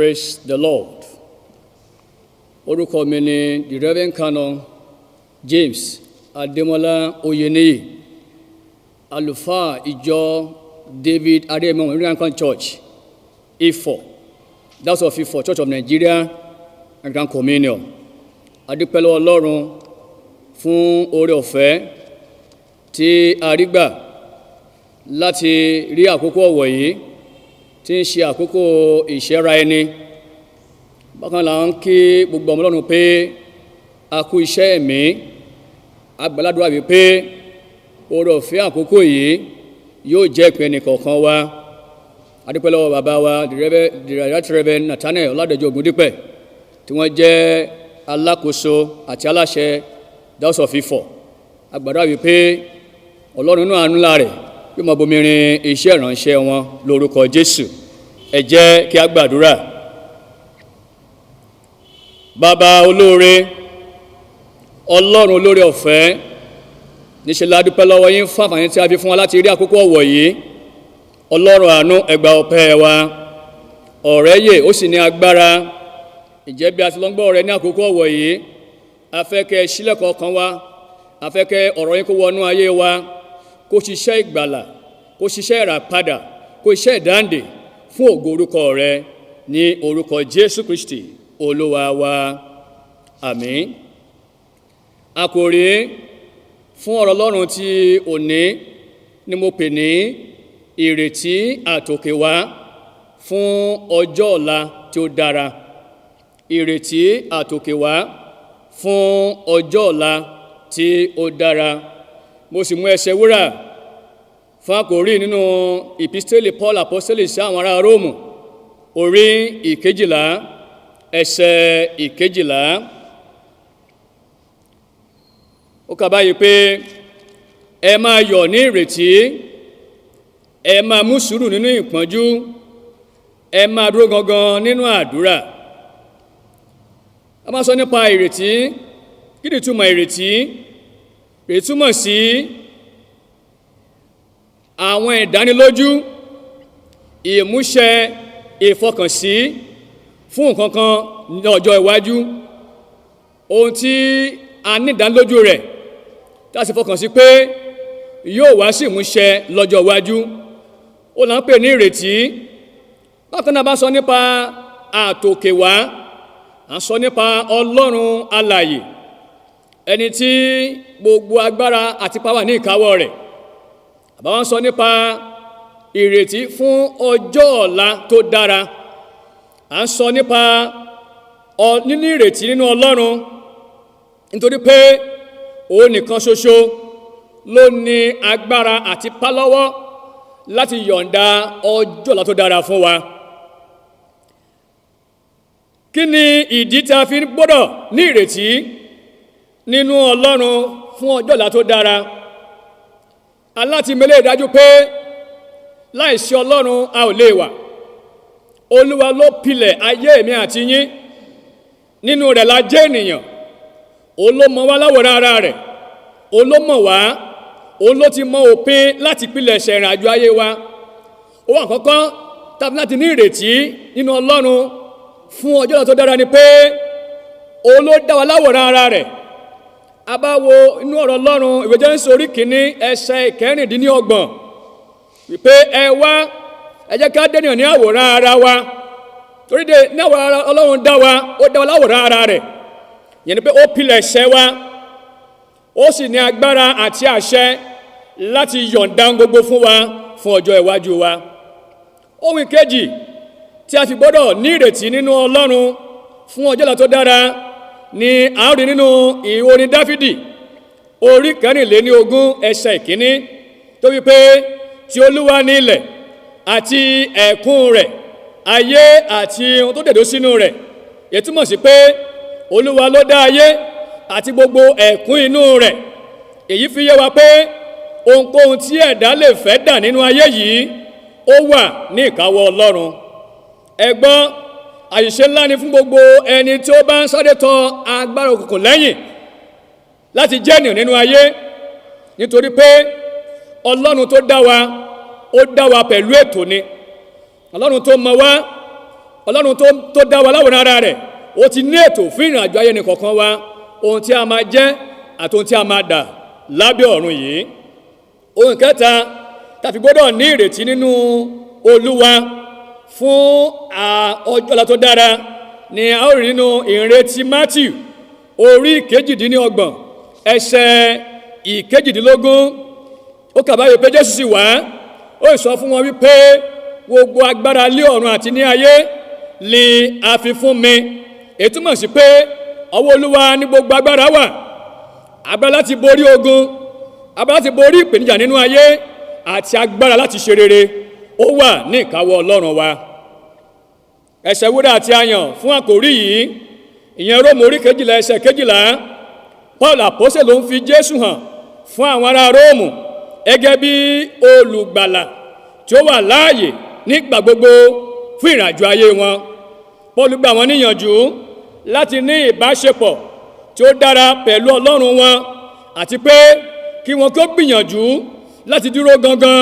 Praise the Lord. Orúkọ mi ni the Reverend Canon James Ademola Oyeniyi, àlùfáà ìjọ David Adeyemo Anglican Church, Ifọ̀, House of Ifọ̀, Church of Nigeria, Anglican Communion. A dúpẹ́ lọ́wọ́ Ọlọ́run fún oore ọ̀fẹ́ tí a rí gbà láti rí àkókò ọ̀wọ̀ yìí tí ń ṣe àkókò ìṣẹ́ra ẹni. Bákan là ń kí gbogbo ọmọ Ọlọ́run pé a kú iṣẹ́ ẹ̀mí. A gbàládùra wí pé oore ọ̀fẹ́ àkókò yìí yóò jẹ́ ìpín ẹnìkọ̀ọ̀kan wa. A dúpẹ́ lọ́wọ́ bàbá wa the Right Reverend Nathaniel Ọládẹ̀jọ Ògúndípẹ̀ tí wọ́n jẹ́ alákòóso àti aláṣẹ House of Ifọ̀. A gbàdúrà wí pé Ọlọ́run nínú àánú ńlá rẹ̀ yóò máa bomirin iṣẹ́ ìránṣẹ́ wọn lórúkọ Jésù. Ẹ jẹ́ kí a gbàdúrà. Bàbá olóore, Ọlọ́run olóore ọ̀fẹ́, níṣẹ́ la dúpẹ́ lọ́wọ́ yín fún àǹfààní tí a fi fún wa láti rí àkókò ọ̀wọ̀ yìí. Ọlọ́run àánú, ẹ gba ọpẹ́ wa. Ọ̀rẹ́ yè ó sì ní agbára. Ìjẹ́ bí a ti lọ ń gbọ́ ọ̀rẹ́ ní àkókò ọ̀wọ̀ yìí, a fẹ́ kẹ́ ṣílẹ̀kọ̀ ọkàn wa, a fẹ́ kẹ́ ọ̀rọ̀ yín kó wọnú ayé wa, kó ṣiṣẹ́ ìgbàlà, kó ṣiṣẹ́ ìràpadà, kó ṣiṣẹ́ ìdáǹdè fún ògo orúkọ rẹ ní orúkọ Jésù Kristi Olúwa wa. Àmín. Àkòrí fún ọ̀rọ̀ Ọlọ́run tí òní ni mo pè ní ìrètí àtòkèwá fún ọjọ́ ọ̀la tí ó dára. Ìrètí àtòkèwá fún ọjọ́ ọ̀la tí ó dára. Mo sì mú ẹsẹ̀ wúrà fún àkòrí nínú ìpísítélì Paul apostoli sí àwọn ará Róòmù, orí 12, ẹsẹ̀ 12. Ó kà báyìí pé ẹ máa yọ̀ ní ìrètí, ẹ máa mú sùúrù nínú ìpọ́njú, ẹ máa dúró gangan nínú àdúrà. A máa sọ nípa ìrètí. Kí ni ìtumọ̀ ìrètí? Ìrètí túmọ̀ sí àwọn ìdánilójú, ìmúṣẹ, ìfọkànsí fún nǹkan kan ní ọjọ́ iwájú. Ohun tí a ní ìdánilójú rẹ̀ tí a sì fọkàn sí pé yóò wá sí ìmúṣẹ lọ́jọ́ iwájú, ó là ń pè ní ìrètí. Bákan náà bá sọ nípa àtòkèwá, à ń sọ nípa Ọlọ́run alààyè, ẹni tí gbogbo agbára àti ipá wà ní ìkáwọ́ rẹ̀. Àbá wọn sọ nípa ìrètí fún ọjọ́ ọ̀la tó dára. À ń sọ nípa níní ìrètí nínú Ọlọ́run, nítorí pé òun nìkan ṣoṣo ló ní agbára àti ipá lọ́wọ́ láti yọ̀ǹda ọjọ́ ọ̀la tó dára fún wa. Kí ni ìdí tí a fi gbọ́dọ̀ ní ìrètí nínú Ọlọ́run fún ọjọ́ ọ̀la tó dára? Aláti mẹ́lẹ̀ ìdájú pé láìsí Ọlọ́run a ò lè wà. Olúwa ló pilẹ̀ ayé mi àti yín, nínú rẹ̀ la jẹ́ ènìyàn. Òun ló mọ̀ wá láwòrán ara rẹ̀, òun ló mọ̀ wá, òun ló ti mọ òpin láti pilẹ̀ ṣe ìrìn àjò ayé wa. Ó wà kọ́kọ́ tàbí láti ní ìrètí nínú Ọlọ́run fún ọjọ́ ọ̀la tó dára ni pé òun ló dá wa láwòrán ara rẹ̀. A bá wo inú ọ̀rọ̀ Ọlọ́run, ìwé Jẹ́nésì orí 1 ẹsẹ̀ 26 wípé ẹ wá, ẹ jẹ́ ká dẹ́nìyàn ní àwòrán ara wa. Torí de ní àwòrán ara Ọlọ́run dá wa, ó dá wa láwòrán ara rẹ̀. Yẹn ni pé ó pilẹ̀ ṣẹ́ wa, ó sì ní agbára àti àṣẹ láti yọ̀ǹda gbogbo fún wa fún ọjọ́ iwájú wa. Ohun kejì tí a fi gbọ́dọ̀ ní ìrètí nínú Ọlọ́run fún ọjọ́ ọ̀la tó dára ni a rí nínú orin Dáfídì orí 24 ẹsẹ̀ 1 tó wí pé ti Olúwa ní ilẹ̀ àti ẹ̀kún rẹ̀, ayé àti ohun tó tẹ̀dó sínú rẹ̀. Èyí túmọ̀ sí pé Olúwa ló dá ayé àti gbogbo ẹ̀kún inú rẹ̀. Èyí fi yé wa pé ohunkóhun tí ẹ̀dá lè fẹ́ dà nínú ayé yìí ó wà ní ìkáwọ́ Ọlọ́run. Ẹ gbọ́, àṣìṣe ńlá ni fún gbogbo ẹni tí ó bá ń sáré tọ agbára òkùnkùn lẹ́yìn láti jẹ́ ènìyàn nínú ayé, nítorí pé Ọlọ́run tó dá wa, ó dá wa pẹ̀lú ètò ni. Ọlọ́run tó mọ̀ wá, Ọlọ́run tó dá wa láwòrán ara rẹ̀ ó ti ní ètò fún ìrìn àjò ayé nìkọ̀ọ̀kan wa, ohun tí a máa jẹ́ àti ohun tí a máa dà lábẹ́ ọ̀run yìí. Ohun kẹta tàbí gbọ́dọ̀ ní ìrètí nínú Olúwa fún ọjọ́ ọ̀la tó dára ni a ó rí nínú ìrètí Matthew orí 28 ẹsẹ̀ 18. Ó kà báyìí pé Jésù sì wá, ó sọ fún wọn wípé gbogbo agbára lé ọ̀run àti ní ayé ni a fi fún mi. Èyí túmọ̀ sí pé ọwọ́ Olúwa ní gbogbo agbára wà. Agbára láti borí ogun, agbára láti borí ìpèníjà nínú ayé, àti agbára láti ṣe rere ó wà ní ìkáwọ́ Ọlọ́run wa. Ẹsẹ̀ wúrà àti ayọ̀ fún àkòrí yìí, ìyẹn Róòmù orí 12 ẹsẹ̀ 12. Paul àpọ́sẹ̀ ló ń fi Jésù hàn fún àwọn ará Róòmù gẹ́gẹ́ bí olùgbàlà tí ó wà láàyè nígbà gbogbo fún ìrìnàjò ayé wọn. Paul gbà wọ́n níyànjú láti ní ìbáṣepọ̀ tí ó dára pẹ̀lú Ọlọ́run wọn, àti pé kí wọn kó gbìyànjú láti dúró gangan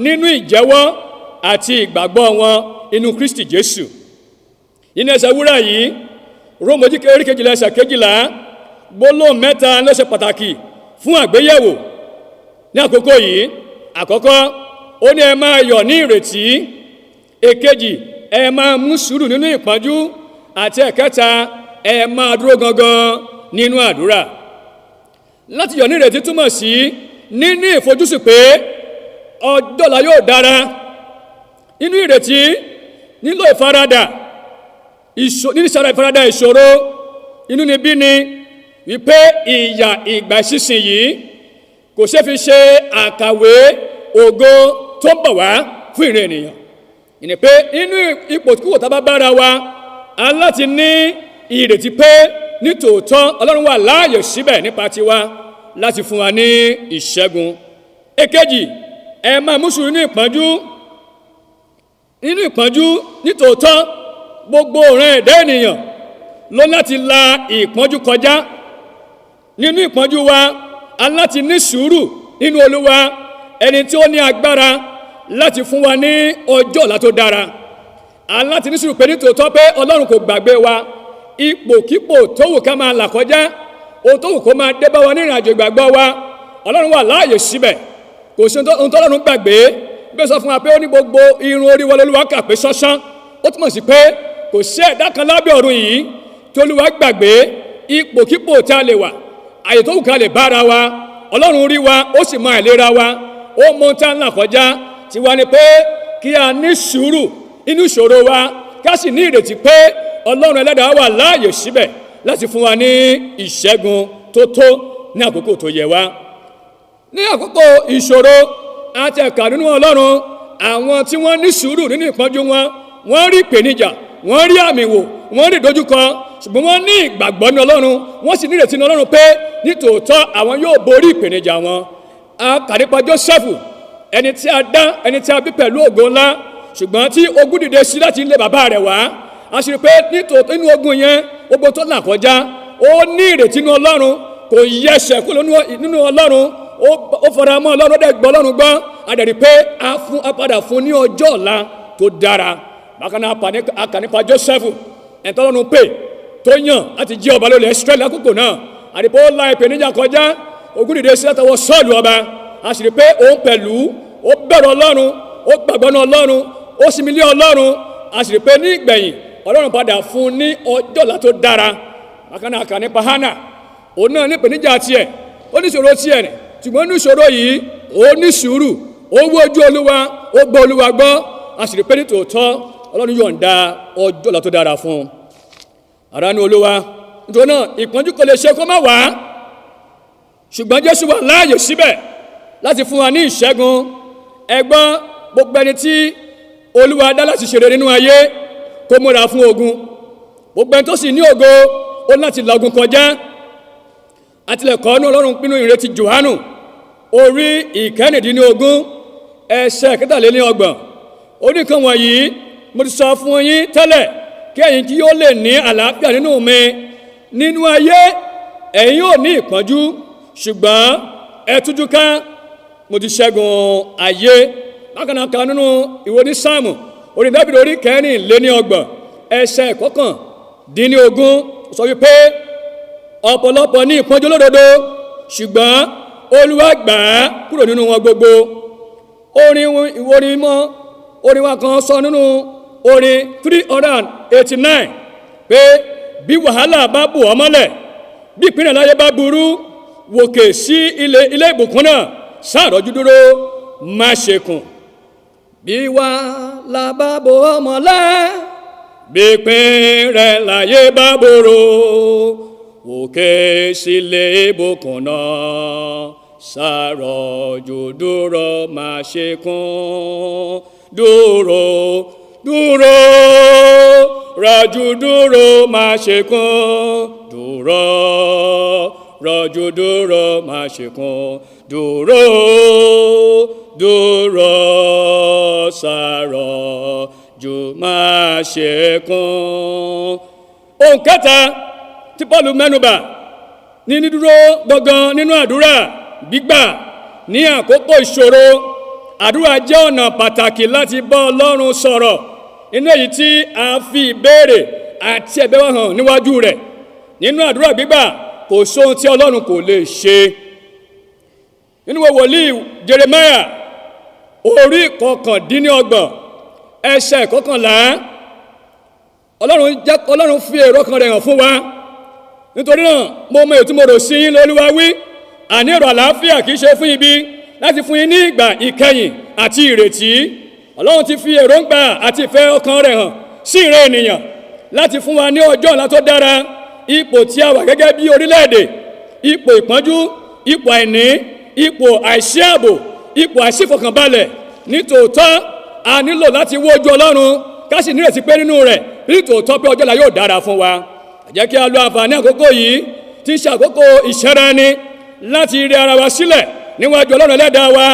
nínú ìjẹ́wọ́ àti ìgbàgbọ́ wọn inú Kristi Jésù. Nínú ẹsẹ̀ wúrà yìí, Róòmù orí 12 ẹsẹ̀ 12, gbólóhùn mẹ́ta ló ṣe pàtàkì fún àgbéyẹ̀wò ní àkókò yìí. Àkọ́kọ́, ó ní ẹ máa yọ̀ ní ìrètí. Èkejì, ẹ máa mú sùúrù nínú ìpọ́njú. Àti ẹ̀kẹta, ẹ máa dúró gangan nínú àdúrà. Láti yọ̀ ní ìrètí túmọ̀ sí níní ìfojúsùn pé ọjọ́ ọ̀la yóò dára. Nínú ìrètí nílò ìfaradà, ìfaradà ìṣòro, inúnibíni, wípé ìyà ìgbà ìsinsìnyí kò ṣe fi ṣe àkàwé ògo tó ń bọ̀ wá fún ìran ènìyàn. Ìní pé inú ipò tí kò tá bá bára wa, a láti ní ìrètí pé nítòótọ́ Ọlọ́run wà láàyè síbẹ̀ nípa tiwa láti fún wa ní ìṣẹ́gun. Èkejì, ẹ máa mú sùúrù nínú ìpọ́njú. Nínú ìpọ́njú, nítòótọ́ gbogbo ọ̀ràn ẹ̀dá ènìyàn ló láti la ìpọ́njú kọjá. Nínú ìpọ́njú wa, a láti ní sùúrù nínú Olúwa, ẹni tí ó ní agbára láti fún wa ní ọjọ́ ọ̀la tó dára. A láti ní sùúrù pé nítòótọ́ pé Ọlọ́run kò gbàgbé wa. Ipòkípò tó wù ká máa là kọjá, ohun tó wù kó máa dé bá wa ní ìrìnàjò ìgbàgbọ́ wa, Ọlọ́run wà láàyè síbẹ̀. Kò sí ohun tó Ọlọ́run gbàgbé. Bí ó sọ fún wa pé ó ní gbogbo irun orí wa l'Olúwa kà pé ṣánṣán. Ó túmọ̀ sí pé kò sí ẹ̀dá kan lábẹ́ ọ̀run yìí tí Olúwa gbàgbé. Ipòkípò tí a lè wà, àyè tó wù ká lè bára wa, Ọlọ́run rí wa, ó sì mọ àìlera wa, ó mọ ohun tí a ń là kọjá. Tiwa ni pé kí a ní sùúrù inú ìṣòro wa, ká sì ní ìrètí pé Ọlọ́run Ẹlẹ́dàá wà láàyè síbẹ̀ láti fún wa ní ìṣẹ́gun tó ní àkókò tó yẹ wá. Ní àkókò ìṣòro, àti ẹ̀ka nínú Ọlọ́run, àwọn tí wọ́n ní sùúrù nínú ìpọ́njú wọn, wọ́n rí ìpèníjà, wọ́n rí àmì wò, wọ́n rí ìdojúkọ, ṣùgbọ́n wọ́n ní ìgbàgbọ́ ní Ọlọ́run, wọ́n sì ní ìrètí ní Ọlọ́run pé nítòótọ́ àwọn yóò borí ìpèníjà wọn. A kà nípa Jósẹ́fù, ẹni tí a dá, ẹni tí a bí pẹ̀lú ògo ńlá, ṣùgbọ́n tí ogun dìde sí láti ilé bàbá rẹ̀ wá. A sì rí pé nítòótọ́ inú ogun yẹn, ogun tó là kọjá, ó ní ìrètí ní Ọlọ́run, kò yẹsẹ̀ kúrò nínú Ọlọ́run, ó fara mọ́ Ọlọ́run, ó dẹ̀ gbọ́ Ọlọ́run gbọ́. A dẹ̀ rí pé a padà fún ní ọjọ́ ọ̀la tó dára. Bákan náà a kà nípa Jósẹ́fù, ẹni tí Ọlọ́run pè tó yàn láti jẹ́ ọba lórí Ísírẹ́lì lákòókò náà. A rí pé ó la ìpèníjà kọjá, ogun dìde sí látọwọ́ Sọ́ọ̀lù ọba. A sì rí pé òun pẹ̀lú ó bẹ̀rù Ọlọ́run, ó gbàgbọ́ ní Ọlọ́run, ó sinmi lé Ọlọ́run. A sì rí pé ní ìgbẹ̀yìn Ọlọ́run padà fún ní ọjọ́ ọ̀la tó dára. Bákan náà a kà nípa Hánà, òun náà ní ìpèníjà tiẹ̀, ó ní ìṣòro tiẹ̀ rẹ̀, ṣùgbọ́n ní ìṣòro yìí ó ní sùúrù, ó wojú Olúwa, ó gbọ́ Olúwa gbọ́. A sì rí pé nítòótọ́ Ọlọ́run yọ̀ǹda ọjọ́ ọ̀la tó dára fún un. Ará ní Olúwa, nítorí náà ìpọ́njú kò lè ṣe kó má wá, ṣùgbọ́n Jésù wà láàyè síbẹ̀ láti fún wa ní ìṣẹ́gun. Ẹgbọ́n, gbogbo ẹni tí Olúwa dá láti ṣe rere nínú ayé kó múra fún ogun. Gbogbo ẹni tó sì ní ògo ó láti la ogun kọjá. Àtìlẹ̀kọ́ ní Ọlọ́run pinnu ìrètí Jòhánù orí 19 ẹsẹ̀ 23. Ó ní nǹkan wọ̀nyí mo ti sọ fún yín tẹ́lẹ̀, kí ẹ̀yin kí yóò lè ní àlàáfíà nínú mi. Nínú ayé ẹ̀yin yóò ní ìpọ́njú, ṣùgbọ́n ẹ tújú ká, mo ti ṣẹ́gun ayé. Bákan náà kà nínú ìwé ní Sáàmù orí Dáfídì orí 24 ẹsẹ̀ kọkàndínlógún sọ wípé ọ̀pọ̀lọpọ̀ ní ìpọ́njú lódodo ṣùgbọ́n Olúwa gbà á kúrò nínú wọn gbogbo. Orin wa kan sọ nínú orin 389 pé bí wàhálà bá bò ọ́ mọ́lẹ̀, bí ìpínlẹ̀ láyé bá burú, wòkè sí ilé ìbùkún náà, ṣàrọ̀jú dúró, má ṣe kùn. Bí wàhálà bá bò ọ́ mọ́lẹ̀, bí ìpínlẹ̀ láyé bá burú, wòkè sí ilé ìbùkún náà, ṣàrọ̀jú dúró, má ṣe kùn. Dúró, dúró, rọ̀jú dúró, má ṣe kùn. Dúró, rọ̀jú dúró, má ṣe kùn. Dúró, dúró, ṣàrọ̀jú, má ṣe kùn. Ohun kẹta tí Pọ́ọ̀lù mẹ́nubà ní dídúró gangan nínú àdúrà gbígbà ní àkókò ìṣòro. Àdúrà jẹ́ ọ̀nà pàtàkì láti bá Ọlọ́run sọ̀rọ̀, inú èyí tí a fi ìbéèrè àti ẹ̀bẹ̀ wa hàn níwájú rẹ̀. Nínú àdúrà gbígbà kò sóhun tí Ọlọ́run kò lè ṣe. Nínú wòlíì Jeremiah orí 29 ẹsẹ̀ 11, Ọlọ́run fi èrò kan rẹ̀ hàn fún wa. Nítorí náà mo mọ èyí tí mo rò sí yín, l'Olúwa wí, àní èrò àlàáfíà kìí ṣe fún ibi, láti fún yín ní ìgbà ìkẹyìn àti ìrètí. Ọlọ́run ti fi èròǹgbà àti ìfẹ́ ọkàn rẹ̀ hàn sí ìran ènìyàn láti fún wa ní ọjọ́ ọ̀la tó dára. Ipò tí a wà gẹ́gẹ́ bí orílẹ̀-èdè, ipò ìpọ́njú, ipò àìní, ipò àìsí ààbò, ipò àìsífọkànbalẹ̀, nítòótọ́ a nílò láti wó ojú Ọlọ́run ká sì nírètí pé nínú rẹ̀ nítòótọ́ pé ọjọ́ ọ̀la yóò dára fún wa. Jẹ́ kí a lo àǹfààní àkókò yìí tí ń ṣe àkókò ìṣẹ́ra ẹni láti rẹ ara wa sílẹ̀ níwájú Ọlọ́run Ẹlẹ́dàá wa,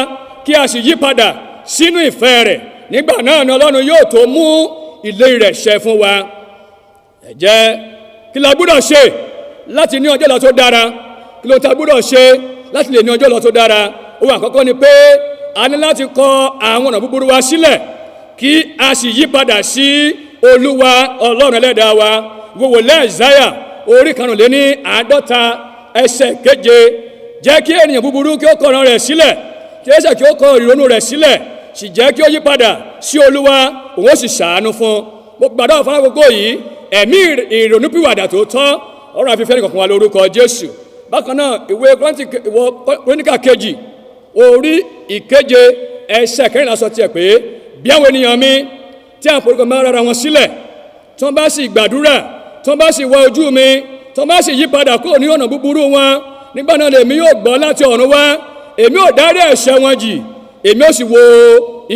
kí a sì yí padà sínú ìfẹ́ rẹ̀. Nígbà náà ni Ọlọ́run yóò tó mú ìlérí rẹ̀ ṣẹ fún wa. Ẹ jẹ́ kí la gbọ́dọ̀ ṣe láti ní ọjọ́ ọ̀la tó dára? Kí ló ta gbọ́dọ̀ ṣe láti lè ní ọjọ́ ọ̀la tó dára? Ohun àkọ́kọ́ ni pé a ní láti kọ àwọn ọ̀nà búburú wa sílẹ̀, kí a sì yí padà sí Olúwa Ọlọ́run Ẹlẹ́dàá wa. Wòwò Àìsáyà orí 50 ẹsẹ̀ 7, jẹ́ kí ènìyàn búburú kí ó kọ ọ̀nà rẹ̀ sílẹ̀, kí ẹ̀ṣẹ̀ kí ó kọ ìrònú rẹ̀ sílẹ̀, sì jẹ́ kí ó yí padà sí Olúwa, òun ó sì ṣàánú fún. Mo gbàdúrà fún àkókò yìí ẹ̀mí ìrònúpìwàdà tó tọ́ ọ̀rọ̀ àfihàn nìkan wa lórúkọ Jésù. Bákan náà ìwé Króníkà kejì orí 7 ẹsẹ̀ 14 sọ tiẹ̀ pé bí àwọn ènìyàn mi tí àwọn forúkọ máa rárá wọn sílẹ̀, tí wọ́n bá sì gbàdúrà, tí wọ́n bá sì wá ojú mi, tí wọ́n bá sì yí padà kúrò ní ọ̀nà búburú wọn, nígbà náà lèmi yóò gbọ́ láti ọ̀run wá, èmi ò dárí ẹ̀ṣẹ̀ wọn jì, èmi ò sì wo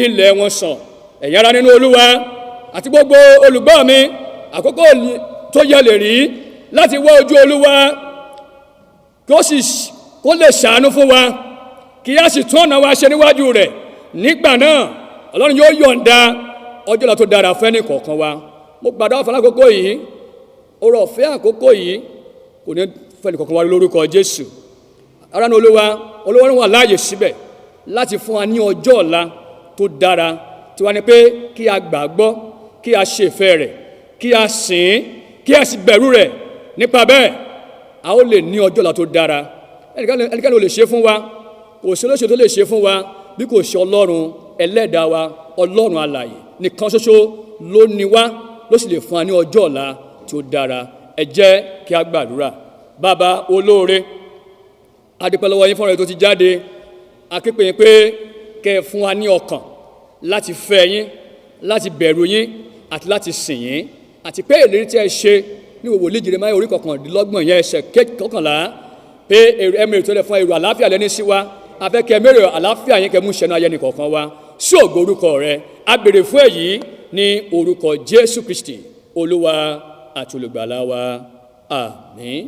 ilẹ̀ wọn sàn. Ẹ̀yin ará nínú Olúwa àti gbogbo olùgbọ́ mi, àkókò tó yẹ lè rí láti wá ojú Olúwa kó lè ṣàánú fún wa, kí a sì tún ọ̀nà wa ṣe níwájú rẹ̀. Nígbà náà Ọlọ́run yóò yọ̀ǹda ọjọ́ ọ̀la tó dára fún ẹnì kọ̀ọ̀kan wa. Mo gbàdúrà fún àkókò yìí, oore ọ̀fẹ́ àkókò yìí kò ní fẹ́ni kọ̀ọ̀kan wa lórúkọ Jésù. Ará ní Olúwa wà láàyè síbẹ̀ láti fún wa ní ọjọ́ ọ̀la tó dára, tí wá ní pé kí a gbàgbọ́, kí a ṣe ìfẹ́ rẹ̀, kí a sìn, kí a sì bẹ̀rù rẹ̀. Nípa bẹ́ẹ̀ a ó lè ní ọjọ́ ọ̀la tó dára. Ẹnikẹ́ni ò lè ṣe fún wa, kò sí olóṣèlú tó lè ṣe fún wa bí kò ṣe Ọlọ́run Ẹlẹ́dàá wa, Ọlọ́run alààyè nìkan ṣoṣo ló ní wá, ló sì lè fún wa ní ọjọ́ ọ̀la tí ó dára. Ẹ jẹ́ kí a gbàdúrà. Bàbá olóore, a dúpẹ́ lọ́wọ́ yín fún ọ̀rọ̀ tó ti jáde. A ké pè yín pé kẹ́ ẹ fún wa ní ọkàn láti fẹ́ yín, láti bẹ̀rù yín àti láti sìn yín, àti pé ìlérí tí ẹ ṣe ní wòlíì Jeremáyà orí 29 yẹn ẹsẹ̀ 11 pé ẹ̀mẹ̀rẹ̀ tó lẹ̀ fún èrò àlàáfíà lẹ́ni sí wa. A fẹ́ kẹ́ mẹ́rẹ̀ àlàáfíà yín kẹ́ mú ṣẹ́nu ayé nìkọ̀ọ̀kan wa sí ògo orúkọ rẹ̀. A béèrè fún èyí ní orúkọ Jésù Kristi Olúwa àti olùgbàlà wa. Àmín.